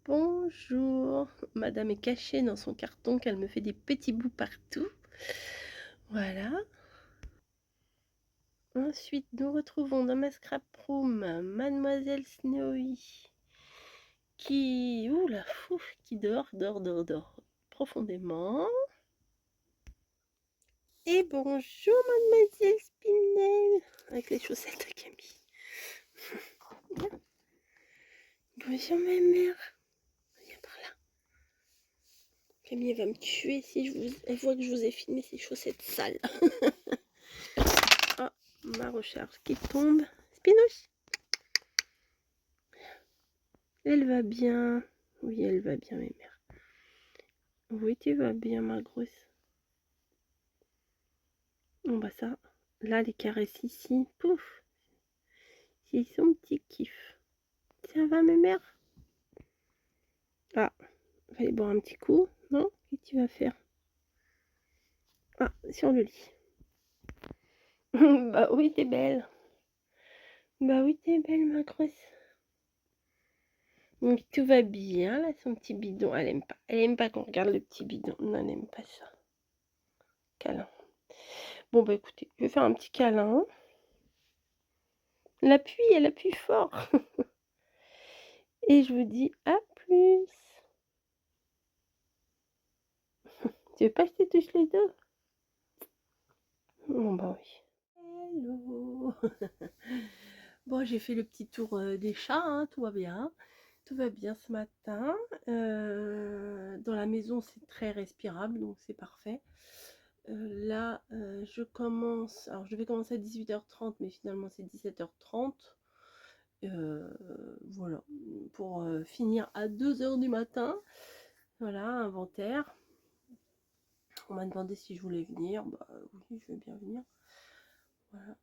Bonjour, madame est cachée dans son carton qu'elle me fait des petits bouts partout. Voilà. Ensuite, nous retrouvons dans ma scrap room mademoiselle Snowy qui, ouh la fouf, qui dort profondément. Et bonjour mademoiselle Spinel avec les chaussettes à Camille. Bonjour ma mère. Viens par là. Camille va me tuer si elle voit que je vous ai filmé ces chaussettes sales. Ah, ma recharge qui tombe. Spinouche. Elle va bien. Oui, elle va bien, mes mères. Oui, tu vas bien, ma grosse. Bon, bah ça, là, les caresses ici, pouf. C'est son petit kiff. Ça va, mes mères? Ah, on va aller boire un petit coup, non? Qu'est-ce que tu vas faire? Ah, sur le lit. Bah oui, t'es belle. Bah oui, t'es belle, ma grosse. Donc, tout va bien, là, son petit bidon. Elle aime pas. Elle aime pas qu'on regarde le petit bidon. Non, elle aime pas ça. Câlin. Bon, bah écoutez, je vais faire un petit câlin. L'appui, elle appuie fort. Et je vous dis à plus. Tu veux pas que je te touche les deux? Bon, bah oui. Hello. Bon, j'ai fait le petit tour des chats, hein, tout va bien. Tout va bien ce matin. Dans la maison, c'est très respirable, donc c'est parfait. Là, je commence. Alors, je devais commencer à 18h30, mais finalement, c'est 17h30. Voilà, pour finir à 2h du matin. Voilà, inventaire. On m'a demandé si je voulais venir. Bah oui, je vais bien venir. Voilà.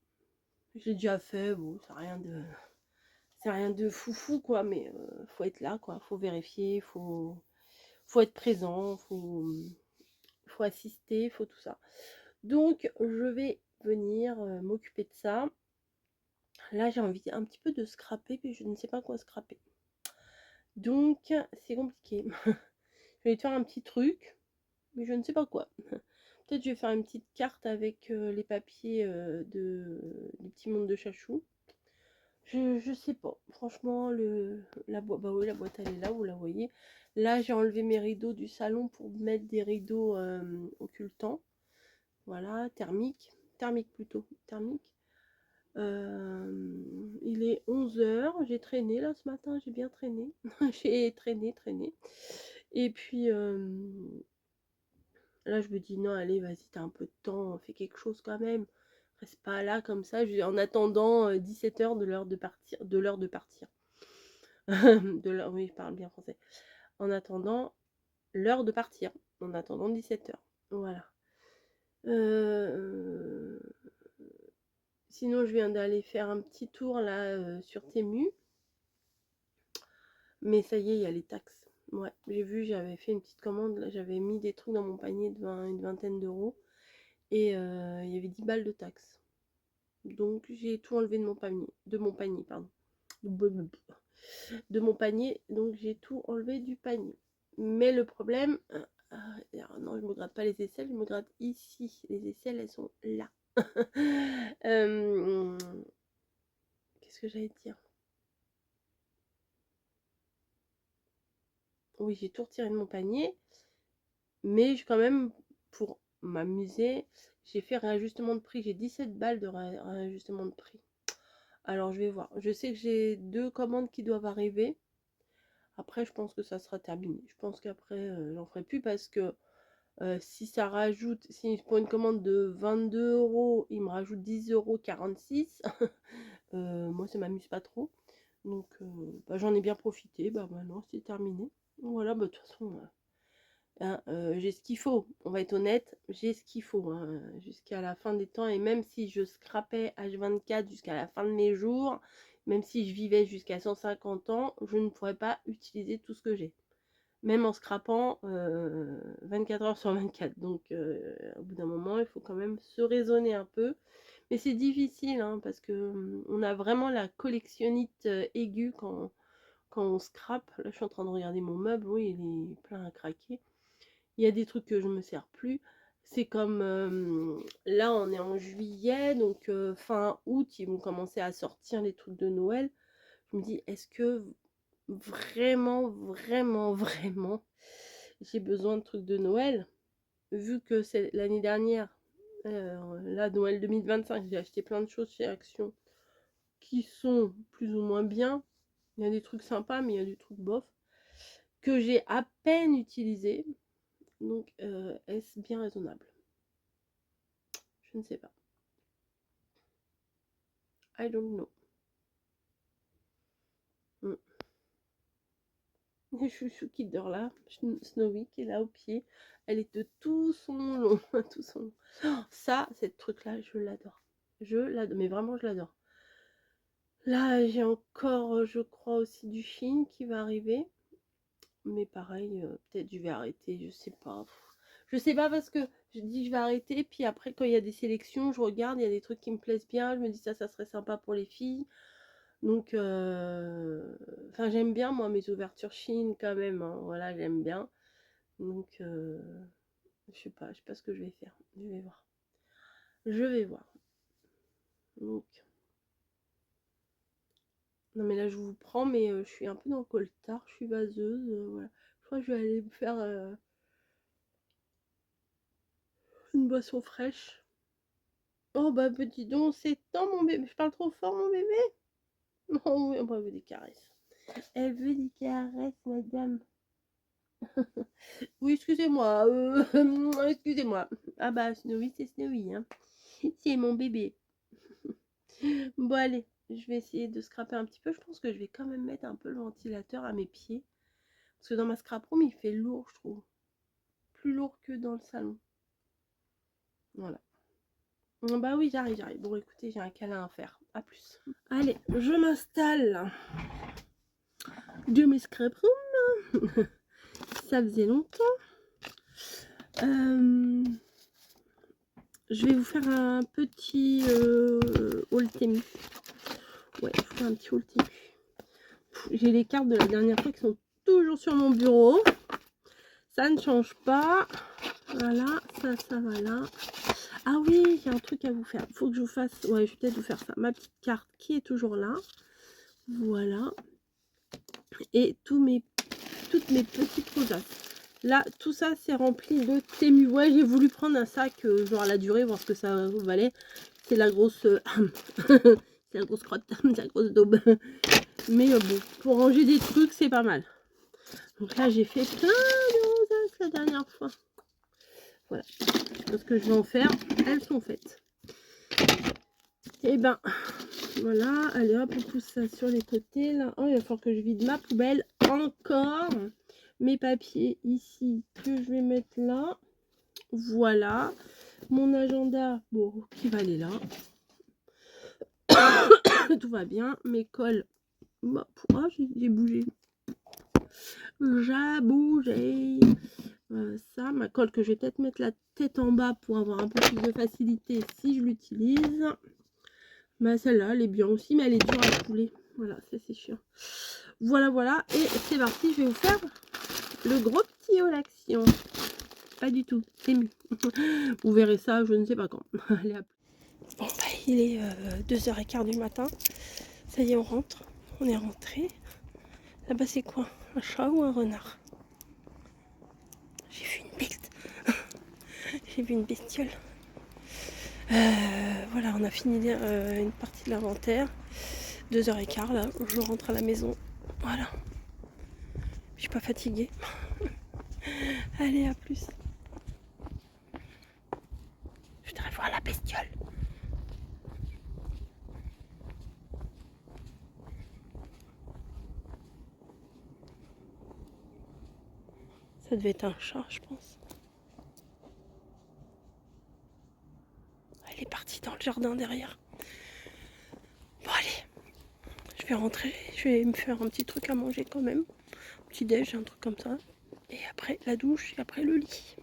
J'ai déjà fait, bon, c'est rien de foufou quoi, mais faut être là quoi, faut vérifier, faut être présent, faut assister, faut tout ça. Donc je vais venir m'occuper de ça. Là j'ai envie un petit peu de scraper, mais je ne sais pas quoi scraper. Donc c'est compliqué. Je vais te faire un petit truc, mais je ne sais pas quoi. Peut-être je vais faire une petite carte avec les papiers du petit monde de chachou. Je sais pas. Franchement, la boîte, bah oui, la boîte elle est là, vous la voyez. Là, j'ai enlevé mes rideaux du salon pour mettre des rideaux occultants. Voilà, thermique plutôt, thermique. Il est 11h, j'ai traîné là ce matin, j'ai bien traîné. J'ai traîné. Et puis là, je me dis non, allez, vas-y, t'as un peu de temps, fais quelque chose quand même. Reste pas là comme ça, en attendant 17h de l'heure de partir, oui, je parle bien français. En attendant l'heure de partir, en attendant 17h. Voilà. Sinon, je viens d'aller faire un petit tour là sur Temu. Mais ça y est, il y a les taxes. Ouais, j'ai vu, j'avais fait une petite commande, là, j'avais mis des trucs dans mon panier de une vingtaine d'euros. Et il y avait 10 balles de taxes. Donc j'ai tout enlevé de mon panier, pardon. De mon panier, donc j'ai tout enlevé du panier. Mais le problème, non, je me gratte pas les aisselles, je me gratte ici. Les aisselles, elles sont là. Qu'est-ce que j'allais dire? Oui, j'ai tout retiré de mon panier, mais quand même, pour m'amuser, j'ai fait réajustement de prix. J'ai 17 balles de réajustement de prix. Alors, je vais voir. Je sais que j'ai 2 commandes qui doivent arriver. Après, je pense que ça sera terminé. Je pense qu'après, j'en ferai plus parce que si ça rajoute, si pour une commande de 22 euros, il me rajoute 10,46 €, moi ça m'amuse pas trop. Donc bah, j'en ai bien profité. Bah maintenant c'est terminé. Voilà, bah de toute façon, hein, j'ai ce qu'il faut. On va être honnête, j'ai ce qu'il faut hein, jusqu'à la fin des temps. Et même si je scrapais H24 jusqu'à la fin de mes jours, même si je vivais jusqu'à 150 ans, je ne pourrais pas utiliser tout ce que j'ai. Même en scrapant 24 heures sur 24. Donc au bout d'un moment, il faut quand même se raisonner un peu. Mais c'est difficile, hein, parce que on a vraiment la collectionnite aiguë quand quand on scrape. Là, je suis en train de regarder mon meuble. Oui, il est plein à craquer. Il y a des trucs que je me sers plus. C'est comme là, on est en juillet, donc fin août, ils vont commencer à sortir les trucs de Noël. Je me dis, est-ce que vraiment, vraiment, vraiment, j'ai besoin de trucs de Noël? Vu que c'est l'année dernière, là, Noël 2025, j'ai acheté plein de choses chez Action qui sont plus ou moins bien. Il y a des trucs sympas, mais il y a des trucs bof que j'ai à peine utilisés. Donc, est-ce bien raisonnable? Je ne sais pas. I don't know. Chouchou qui dort là, Snowy qui est là au pied. Elle est de tout son long, tout son long. Oh, ça, cette truc-là, je l'adore. Je l'adore, mais vraiment, je l'adore. Là, j'ai encore, je crois, aussi du Chine qui va arriver. Mais pareil, peut-être je vais arrêter, je sais pas. Je sais pas parce que je dis je vais arrêter, puis après, quand il y a des sélections, je regarde, il y a des trucs qui me plaisent bien. Je me dis ça serait sympa pour les filles. Donc, enfin, j'aime bien, moi, mes ouvertures Chine quand même. Hein. Voilà, j'aime bien. Donc, je sais pas ce que je vais faire. Je vais voir. Je vais voir. Donc, non, mais là, je vous prends, mais je suis un peu dans le coltard. Je suis vaseuse. Voilà. Je crois que je vais aller me faire une boisson fraîche. Oh, bah, dis donc, c'est temps, mon bébé. Je parle trop fort, mon bébé. Non, oui, elle veut des caresses. Elle veut des caresses, madame. Oui, excusez-moi. Excusez-moi. Ah bah, Snowy, c'est Snowy. Hein. C'est mon bébé. Bon, allez, je vais essayer de scraper un petit peu. Je pense que je vais quand même mettre un peu le ventilateur à mes pieds. Parce que dans ma scrap room, il fait lourd, je trouve. Plus lourd que dans le salon. Voilà. Bah oui, j'arrive. Bon, écoutez, j'ai un câlin à faire. À plus. Allez, je m'installe de mes scrap room. Ça faisait longtemps. Je vais vous faire un petit haul Temu. Ouais, je vous fais un petit haul Temu. J'ai les cartes de la dernière fois qui sont toujours sur mon bureau. Ça ne change pas. Voilà, ça va là. Ah oui, j'ai un truc à vous faire. Il faut que je vous fasse... Ouais, je vais peut-être vous faire ça. Ma petite carte qui est toujours là. Voilà. Et toutes mes petites rosaces. Là, tout ça, c'est rempli de Temu. Ouais, j'ai voulu prendre un sac, genre à la durée, voir ce que ça valait. C'est la grosse... c'est la grosse crotte, c'est la grosse daube. Mais bon, pour ranger des trucs, c'est pas mal. Donc là, j'ai fait plein de rosaces la dernière fois. Voilà. Ce que je vais en faire, elles sont faites. Et ben, voilà. Allez hop, on pousse ça sur les côtés. Là. Oh, il va falloir que je vide ma poubelle encore. Mes papiers ici que je vais mettre là. Voilà. Mon agenda, bon, qui va aller là. Tout va bien. Mes cols, bah, j'ai bougé. J'ai bougé. Ça, ma colle que je vais peut-être mettre la tête en bas pour avoir un peu plus de facilité si je l'utilise. Bah, celle-là, elle est bien aussi, mais elle est dure à couler. Voilà, ça c'est chiant. Voilà. Et c'est parti, je vais vous faire le gros petit haul action. Pas du tout, c'est mieux. Vous verrez ça, je ne sais pas quand. Allez, à plus. Bon, bah, il est 2h15 du matin. Ça y est, on rentre. On est rentré. Là-bas, c'est quoi? Un chat ou un renard? J'ai vu une bête. J'ai vu une bestiole. Voilà, on a fini une partie de l'inventaire. 2h15 là, je rentre à la maison. Voilà. Je suis pas fatiguée. Allez, à plus. Je voudrais voir la bestiole. Ça devait être un chat, je pense. Elle est partie dans le jardin derrière. Bon, allez. Je vais rentrer. Je vais me faire un petit truc à manger quand même. Un petit déj, un truc comme ça. Et après, la douche et après le lit.